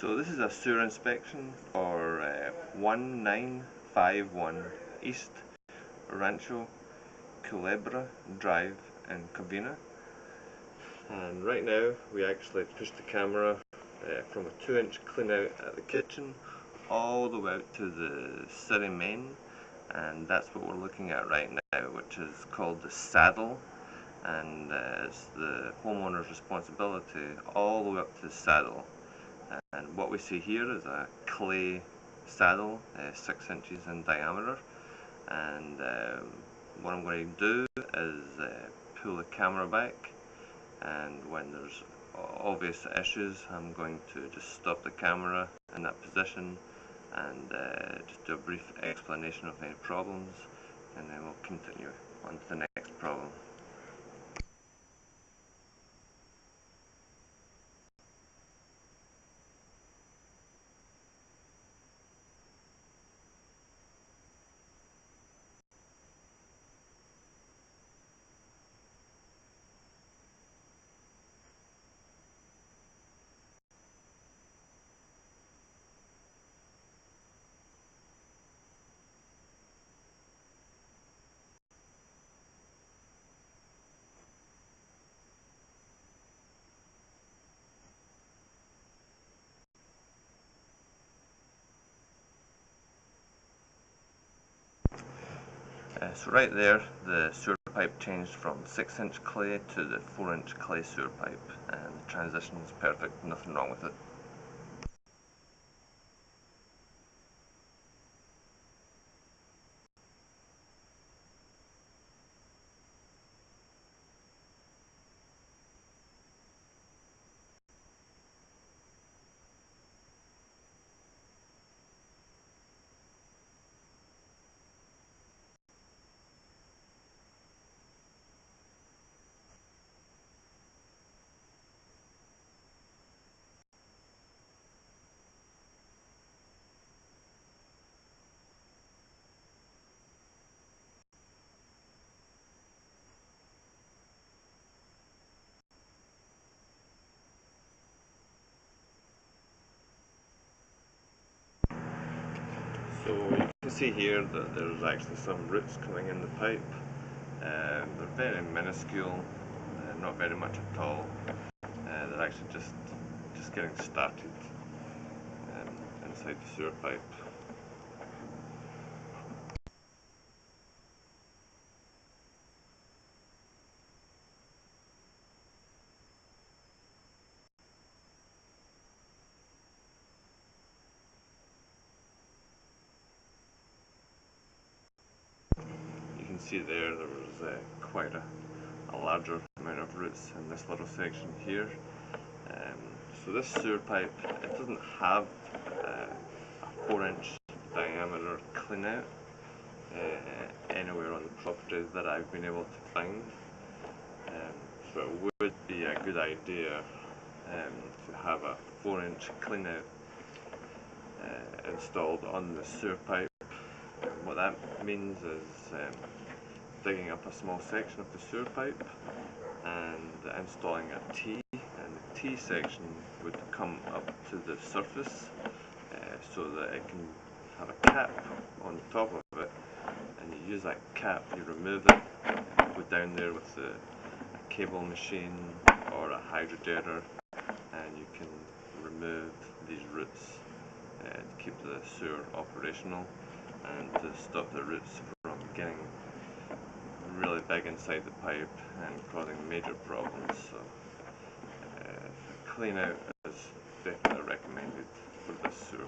So this is a sewer inspection for 1951 East Rancho, Culebra Drive in Covina. And right now we actually pushed the camera from a 2-inch clean out at the kitchen all the way out to the city main, and that's what we're looking at right now, which is called the saddle, and it's the homeowner's responsibility all the way up to the saddle. And what we see here is a clay saddle, 6 inches in diameter, and what I'm going to do is pull the camera back, and when there's obvious issues I'm going to just stop the camera in that position and just do a brief explanation of any problems, and then we'll continue on to the next problem. So right there, the sewer pipe changed from 6-inch clay to the 4-inch clay sewer pipe, and the transition is perfect, nothing wrong with it. So you can see here that there's actually some roots coming in the pipe. They're very minuscule, not very much at all. They're actually just getting started inside the sewer pipe. You can see there was quite a larger amount of roots in this little section here. So this sewer pipe, it doesn't have a 4-inch diameter clean out anywhere on the property that I've been able to find. So it would be a good idea to have a 4-inch clean out installed on the sewer pipe. What that means is digging up a small section of the sewer pipe and installing a T, and the T section would come up to the surface so that it can have a cap on the top of it, and you use that cap, you remove it, go down there with a cable machine or a hydrodator, and you can remove these roots to keep the sewer operational and to stop the roots from getting really big inside the pipe and causing major problems. So clean out is definitely recommended for this sewer.